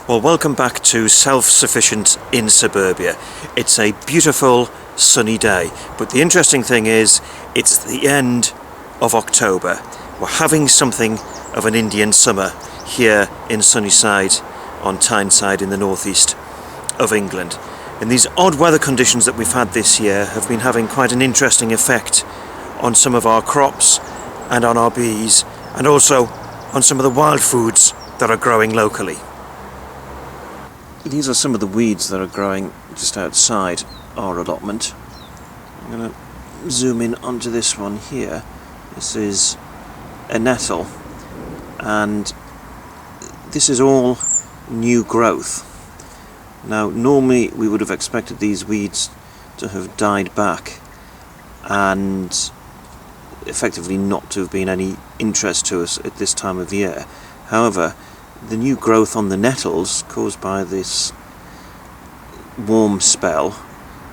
Well, welcome back to Self-Sufficient in Suburbia. It's a beautiful sunny day, but the interesting thing is it's the end of October. We're having something of an Indian summer here in Sunnyside on Tyneside in the northeast of England. And these odd weather conditions that we've had this year have been having quite an interesting effect on some of our crops and on our bees, and also on some of the wild foods that are growing locally. These are some of the weeds that are growing just outside our allotment. I'm going to zoom in onto this one here. This is a nettle, and this is all new growth. Now, normally we would have expected these weeds to have died back and effectively not to have been any interest to us at this time of year. However, the new growth on the nettles caused by this warm spell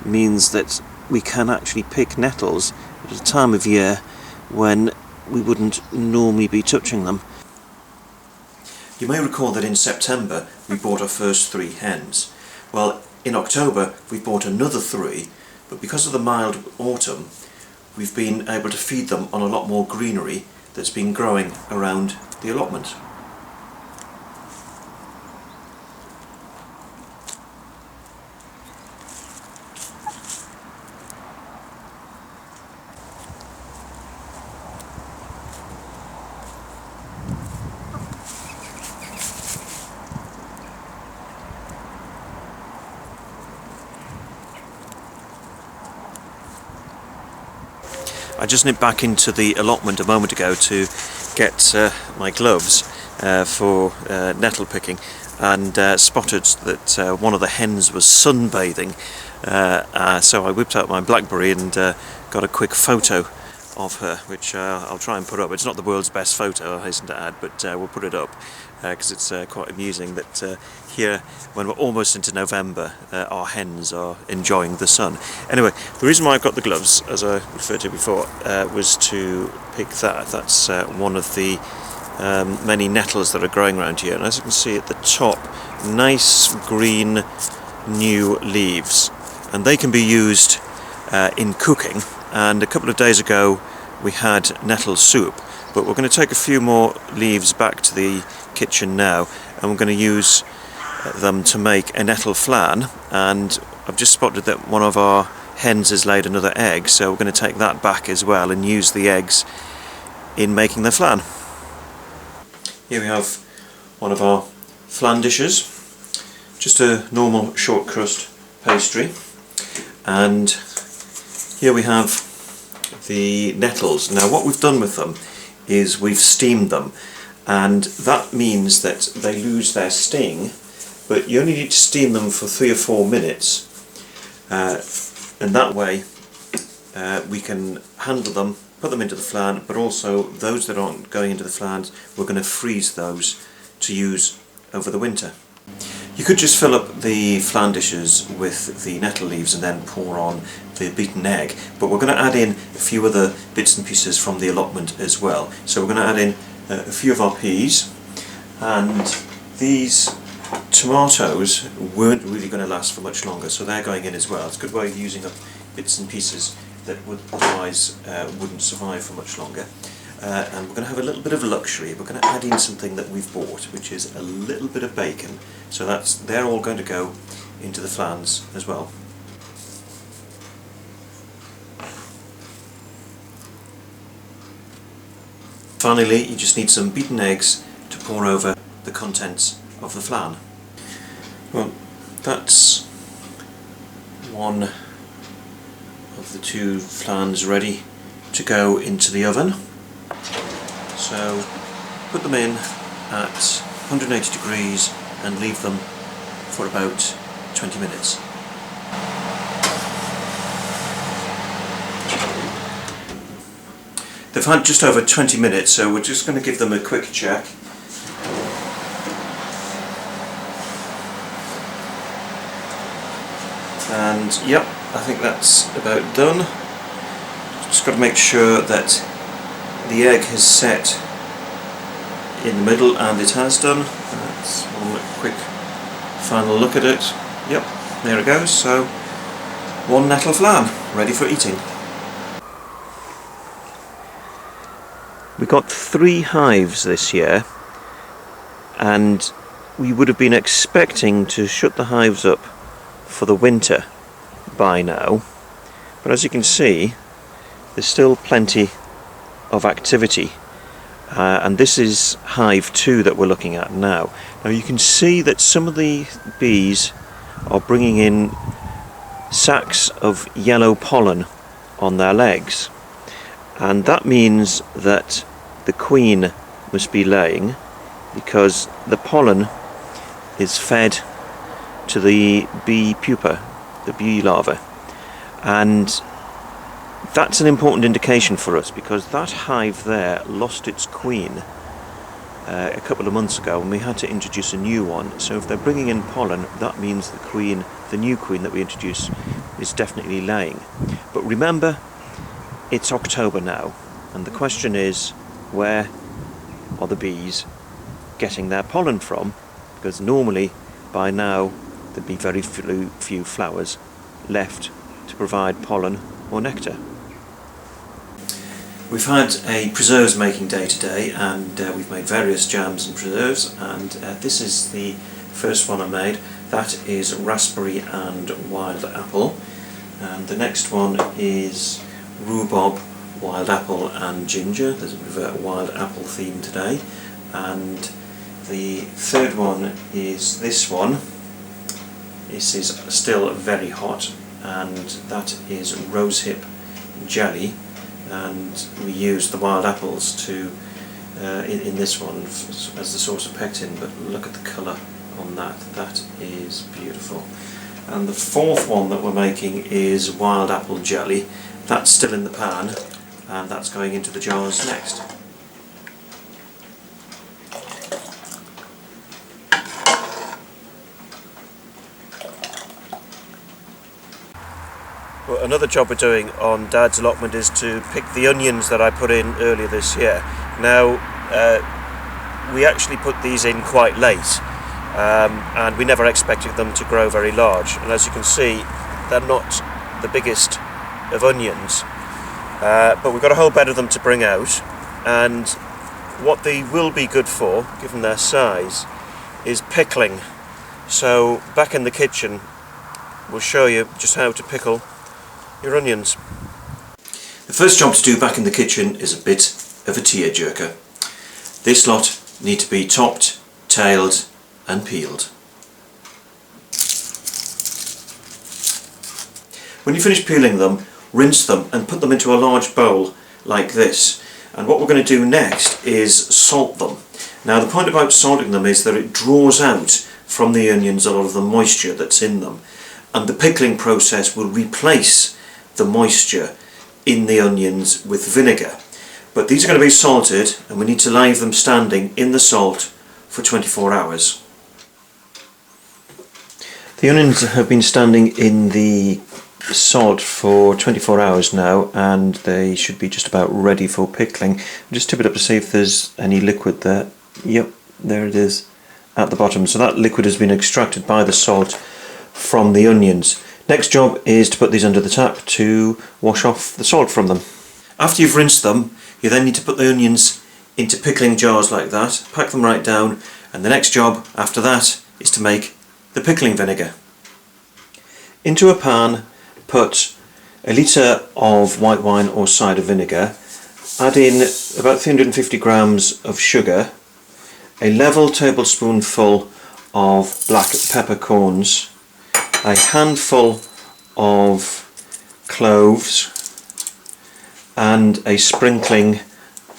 means that we can actually pick nettles at a time of year when we wouldn't normally be touching them. You may recall that in September we bought our first 3 hens. Well, in October we bought another 3, but because of the mild autumn we've been able to feed them on a lot more greenery that's been growing around the allotment. I just nipped back into the allotment a moment ago to get my gloves for nettle picking, and spotted that one of the hens was sunbathing, so I whipped out my BlackBerry and got a quick photo of her, which I'll try and put up. It's not the world's best photo, I hasten to add, but we'll put it up because it's quite amusing that here, when we're almost into November, our hens are enjoying the sun. Anyway, the reason why I've got the gloves, as I referred to before, was to pick that. That's one of the many nettles that are growing around here, and as you can see at the top, nice green new leaves, and they can be used in cooking. And a couple of days ago we had nettle soup, but we're going to take a few more leaves back to the kitchen now, and we're going to use them to make a nettle flan. And I've just spotted that one of our hens has laid another egg, so we're going to take that back as well and use the eggs in making the flan. Here we have one of our flan dishes, just a normal short crust pastry, and here we have the nettles. Now what we've done with them is we've steamed them, and that means that they lose their sting, but you only need to steam them for 3 or 4 minutes, and that way we can handle them, put them into the flan, but also those that aren't going into the flans, we're going to freeze those to use over the winter. You could just fill up the flan dishes with the nettle leaves and then pour on the beaten egg, but we're going to add in a few other bits and pieces from the allotment as well. So we're going to add in a few of our peas, and these tomatoes weren't really going to last for much longer, so they're going in as well. It's a good way of using up bits and pieces that would otherwise wouldn't survive for much longer. And we're going to have a little bit of luxury. We're going to add in something that we've bought, which is a little bit of bacon. So they're all going to go into the flans as well. Finally, you just need some beaten eggs to pour over the contents of the flan. Well, that's one of the 2 flans ready to go into the oven. So put them in at 180 degrees and leave them for about 20 minutes. They've had just over 20 minutes, so we're just going to give them a quick check. And yep, I think that's about done. Just got to make sure that the egg has set in the middle, and it has done. That's one quick final look at it. Yep, there it goes. So, one nettle flam, ready for eating. We got 3 hives this year, and we would have been expecting to shut the hives up for the winter by now, but as you can see, there's still plenty of activity, and this is hive 2 that we're looking at now. Now you can see that some of the bees are bringing in sacs of yellow pollen on their legs, and that means that the queen must be laying, because the pollen is fed to the bee pupa, the bee larva, and that's an important indication for us, because that hive there lost its queen a couple of months ago, and we had to introduce a new one. So if they're bringing in pollen, that means the new queen that we introduce is definitely laying. But remember, it's October now, and the question is, where are the bees getting their pollen from? Because normally by now there'd be very few flowers left to provide pollen or nectar. We've had a preserves making day today, and we've made various jams and preserves, and this is the first one I made. That is raspberry and wild apple, and the next one is rhubarb, wild apple and ginger. There's a bit of a wild apple theme today. And the third one is this one. This is still very hot, and that is rosehip jelly, and we use the wild apples to in this one as the source of pectin, but look at the colour on that. That is beautiful. And the fourth one that we're making is wild apple jelly. That's still in the pan, and that's going into the jars next. Well, another job we're doing on Dad's allotment is to pick the onions that I put in earlier this year. Now, we actually put these in quite late, and we never expected them to grow very large. And as you can see, they're not the biggest of onions, but we've got a whole bed of them to bring out, and what they will be good for, given their size, is pickling. So back in the kitchen we'll show you just how to pickle your onions. The first job to do back in the kitchen is a bit of a tearjerker. This lot need to be topped, tailed and peeled. When you finish peeling them, rinse them and put them into a large bowl like this. And what we're going to do next is salt them. Now the point about salting them is that it draws out from the onions a lot of the moisture that's in them, and the pickling process will replace the moisture in the onions with vinegar. But these are going to be salted, and we need to leave them standing in the salt for 24 hours. The onions have been standing in the salt for 24 hours now, and they should be just about ready for pickling. Just tip it up to see if there's any liquid there. Yep, there it is at the bottom. So that liquid has been extracted by the salt from the onions. Next job is to put these under the tap to wash off the salt from them. After you've rinsed them, you then need to put the onions into pickling jars like that, pack them right down, and the next job after that is to make the pickling vinegar. Into a pan, put a litre of white wine or cider vinegar, add in about 350 grams of sugar, a level tablespoonful of black peppercorns, a handful of cloves and a sprinkling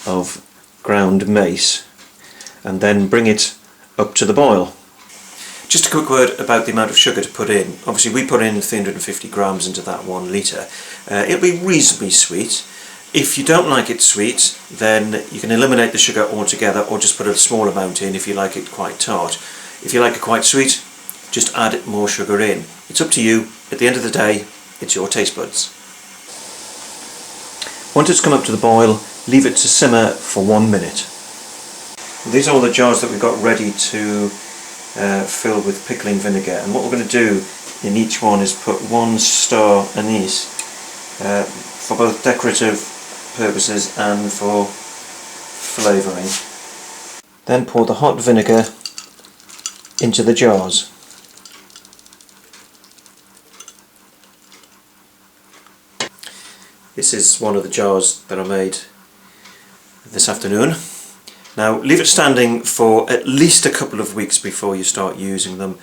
of ground mace, and then bring it up to the boil. Just a quick word about the amount of sugar to put in. Obviously we put in 350 grams into that 1 litre. It'll be reasonably sweet. If you don't like it sweet, then you can eliminate the sugar altogether, or just put a small amount in if you like it quite tart. If you like it quite sweet, just add more sugar in. It's up to you. At the end of the day, it's your taste buds. Once it's come up to the boil, leave it to simmer for 1 minute. These are all the jars that we've got ready to filled with pickling vinegar, and what we're going to do in each one is put 1 star anise for both decorative purposes and for flavouring. Then pour the hot vinegar into the jars. This is one of the jars that I made this afternoon. Now leave it standing for at least a couple of weeks before you start using them.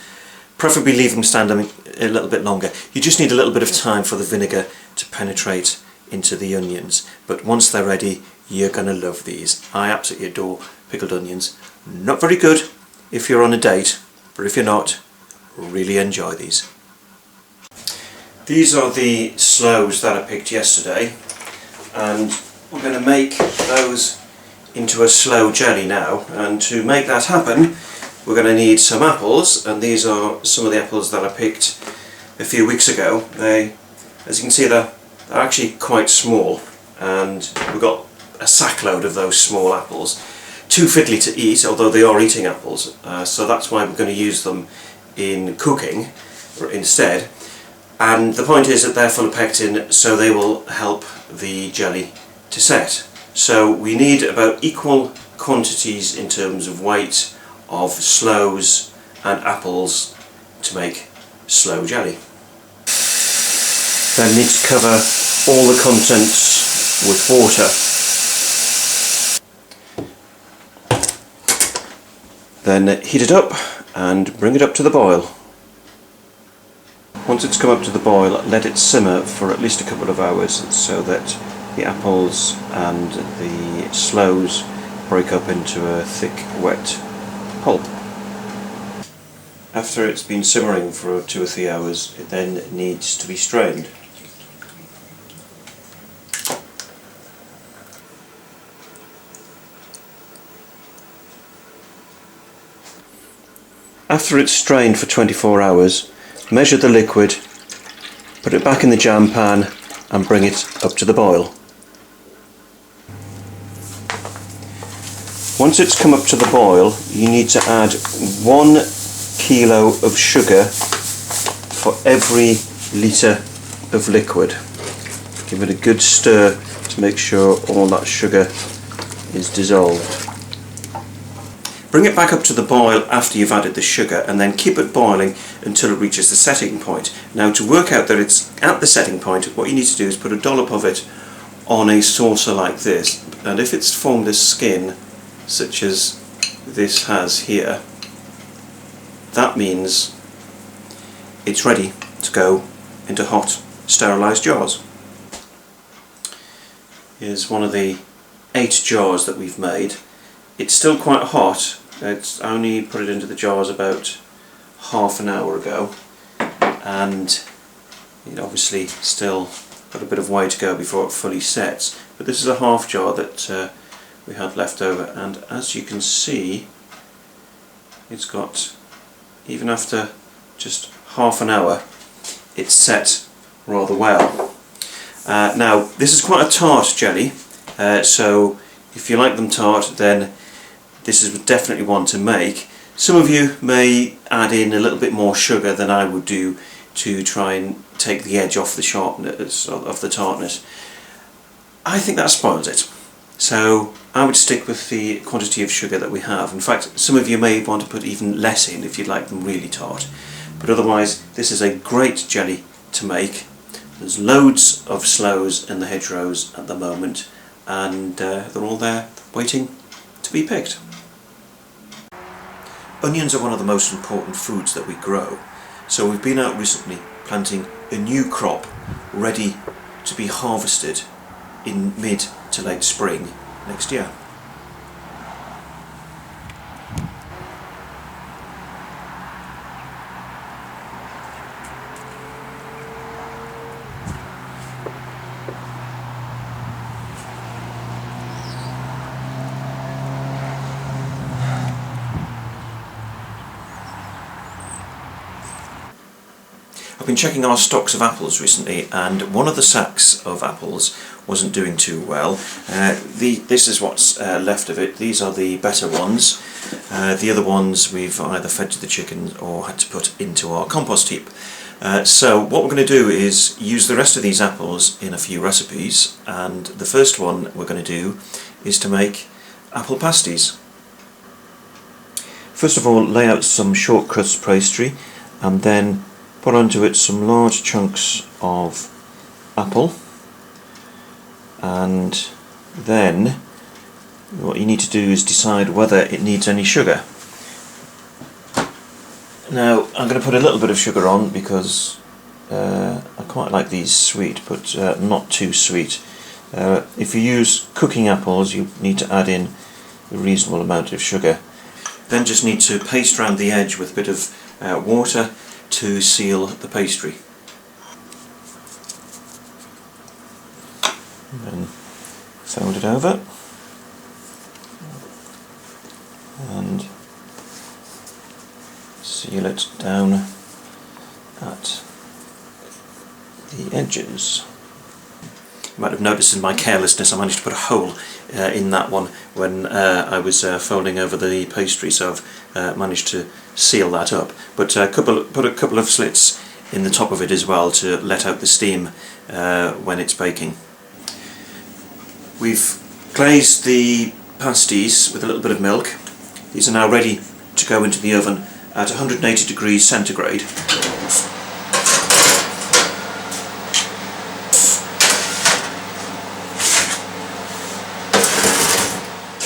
Preferably leave them standing a little bit longer. You just need a little bit of time for the vinegar to penetrate into the onions. But once they're ready, you're going to love these. I absolutely adore pickled onions. Not very good if you're on a date, but if you're not, really enjoy these. These are the sloes that I picked yesterday, and we're going to make those into a sloe jelly now. And to make that happen, we're going to need some apples, and these are some of the apples that I picked a few weeks ago. As you can see, they're actually quite small, and we've got a sackload of those small apples. Too fiddly to eat, although they are eating apples, so that's why we're going to use them in cooking instead. And the point is that they're full of pectin, so they will help the jelly to set. So we need about equal quantities in terms of weight of sloes and apples to make sloe jelly. Then need to cover all the contents with water. Then heat it up and bring it up to the boil. Once it's come up to the boil, let it simmer for at least a couple of hours so that the apples and the sloes break up into a thick, wet pulp. After it's been simmering for 2 or 3 hours, it then needs to be strained. After it's strained for 24 hours, measure the liquid, put it back in the jam pan and bring it up to the boil. Once it's come up to the boil, you need to add 1 kilo of sugar for every litre of liquid. Give it a good stir to make sure all that sugar is dissolved. Bring it back up to the boil after you've added the sugar, and then keep it boiling until it reaches the setting point. Now, to work out that it's at the setting point, what you need to do is put a dollop of it on a saucer like this, and if it's formed a skin such as this has here, that means it's ready to go into hot sterilised jars. Here's one of the 8 jars that we've made. It's still quite hot. It's only put it into the jars about half an hour ago, and it obviously still got a bit of way to go before it fully sets. But this is a half jar that we had left over, and as you can see, it's got, even after just half an hour, it's set rather well. Now, this is quite a tart jelly, so if you like them tart, then this is definitely one to make. Some of you may add in a little bit more sugar than I would do to try and take the edge off the sharpness of the tartness. I think that spoils it. So I would stick with the quantity of sugar that we have. In fact, some of you may want to put even less in if you'd like them really tart. But otherwise, this is a great jelly to make. There's loads of sloes in the hedgerows at the moment, and they're all there waiting to be picked. Onions are one of the most important foods that we grow, so we've been out recently planting a new crop ready to be harvested in mid to late spring next year. I've been checking our stocks of apples recently, and one of the sacks of apples wasn't doing too well. This is what's left of it. These are the better ones. The other ones we've either fed to the chickens or had to put into our compost heap. So what we're going to do is use the rest of these apples in a few recipes, and the first one we're going to do is to make apple pasties. First of all, lay out some short crust pastry and then put onto it some large chunks of apple, and then what you need to do is decide whether it needs any sugar. Now I'm going to put a little bit of sugar on because I quite like these sweet, but not too sweet. If you use cooking apples, you need to add in a reasonable amount of sugar. Then just need to paste around the edge with a bit of water to seal the pastry. And then fold it over and seal it down at the edges. You might have noticed in my carelessness I managed to put a hole in that one when I was folding over the pastry, so I've managed to seal that up. But put a couple of slits in the top of it as well to let out the steam when it's baking. We've glazed the pasties with a little bit of milk. These are now ready to go into the oven at 180 degrees centigrade.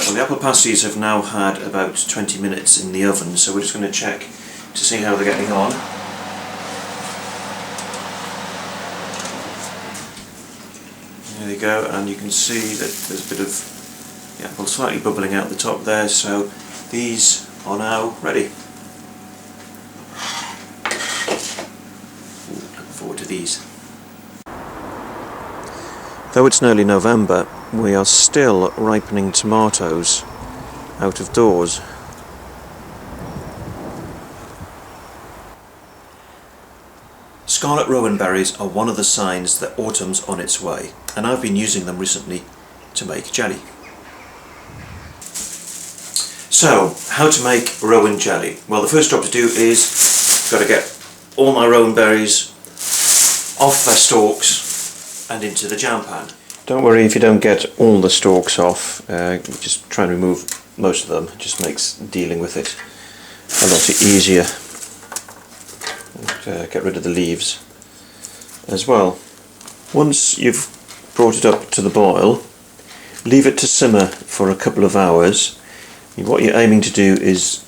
Well, the apple pasties have now had about 20 minutes in the oven, so we're just going to check to see how they're getting on. There you go, and you can see that there's a bit of the apple slightly bubbling out the top there, so these are now ready. Looking forward to these. Though it's nearly November, we are still ripening tomatoes out of doors. Scarlet rowan berries are one of the signs that autumn's on its way, and I've been using them recently to make jelly. So, how to make rowan jelly? Well, the first job to do is got to get all my rowan berries off their stalks and into the jam pan. Don't worry if you don't get all the stalks off, just try and remove most of them. It just makes dealing with it a lot easier. And, get rid of the leaves as well. Once you've brought it up to the boil, leave it to simmer for a couple of hours. What you're aiming to do is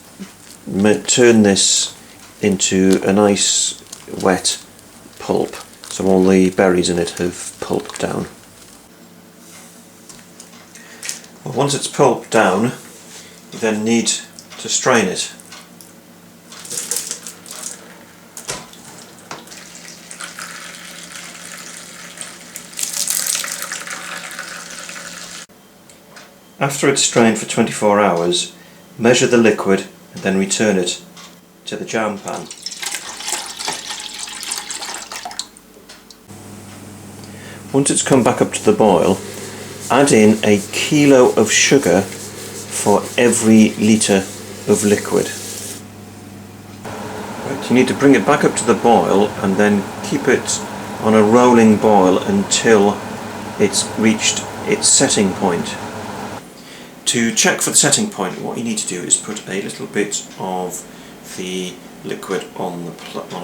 turn this into a nice wet pulp, so all the berries in it have pulped down. Well, once it's pulped down, you then need to strain it. After it's strained for 24 hours, measure the liquid and then return it to the jam pan. Once it's come back up to the boil, add in a kilo of sugar for every litre of liquid. Right, you need to bring it back up to the boil and then keep it on a rolling boil until it's reached its setting point. To check for the setting point, what you need to do is put a little bit of the liquid on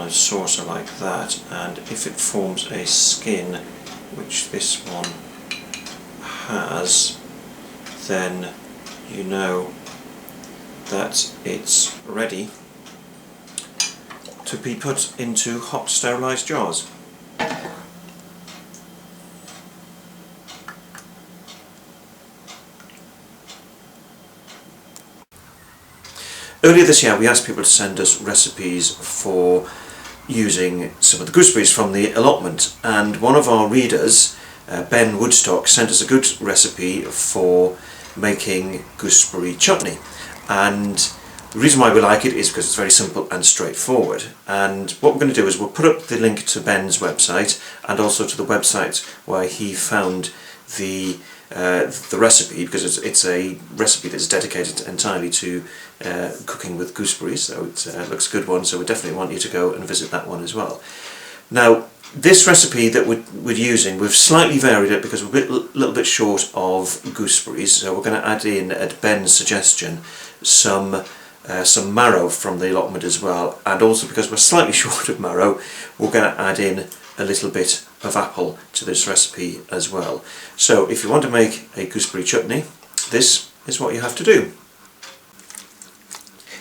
a saucer like that, and if it forms a skin, which this one has, then you know that it's ready to be put into hot sterilised jars. Earlier this year we asked people to send us recipes for using some of the gooseberries from the allotment, and one of our readers, Ben Woodstock, sent us a good recipe for making gooseberry chutney, and the reason why we like it is because it's very simple and straightforward. And what we're going to do is we'll put up the link to Ben's website and also to the website where he found the the recipe, because it's a recipe that's dedicated entirely to cooking with gooseberries, so it looks a good one, so we definitely want you to go and visit that one as well. Now, this recipe that we're using, we've slightly varied it because we're a little bit short of gooseberries, so we're going to add in, at Ben's suggestion, some marrow from the allotment as well, and also because we're slightly short of marrow, we're going to add in a little bit of apple to this recipe as well. So if you want to make a gooseberry chutney, this is what you have to do.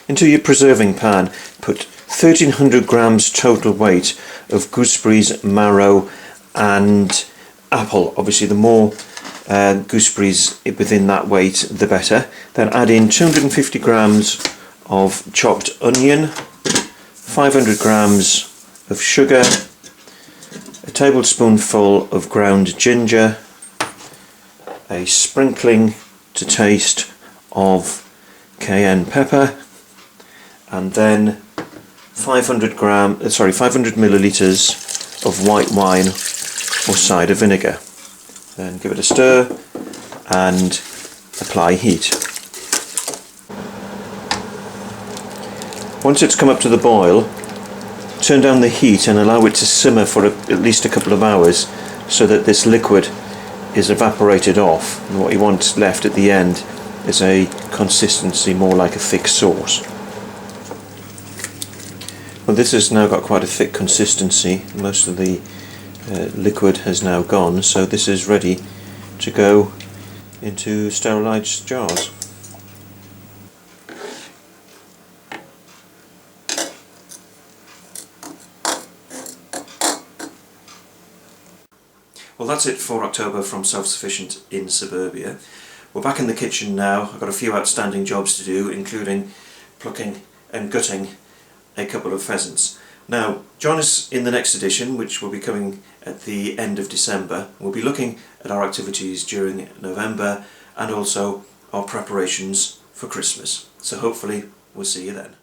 Into your preserving pan, put 1300 grams total weight of gooseberries, marrow and apple. Obviously the more gooseberries within that weight the better. Then add in 250 grams of chopped onion, 500 grams of sugar, a tablespoonful of ground ginger, a sprinkling to taste of cayenne pepper, and then 500 millilitres of white wine or cider vinegar. Then give it a stir and apply heat. Once it's come up to the boil, turn down the heat and allow it to simmer for at least a couple of hours so that this liquid is evaporated off, and what you want left at the end is a consistency more like a thick sauce. Well, this has now got quite a thick consistency. Most of the liquid has now gone, so this is ready to go into sterilised jars. Well, that's it for October from Self-Sufficient in Suburbia. We're back in the kitchen now. I've got a few outstanding jobs to do, including plucking and gutting a couple of pheasants. Now, join us in the next edition, which will be coming at the end of December. We'll be looking at our activities during November and also our preparations for Christmas. So hopefully we'll see you then.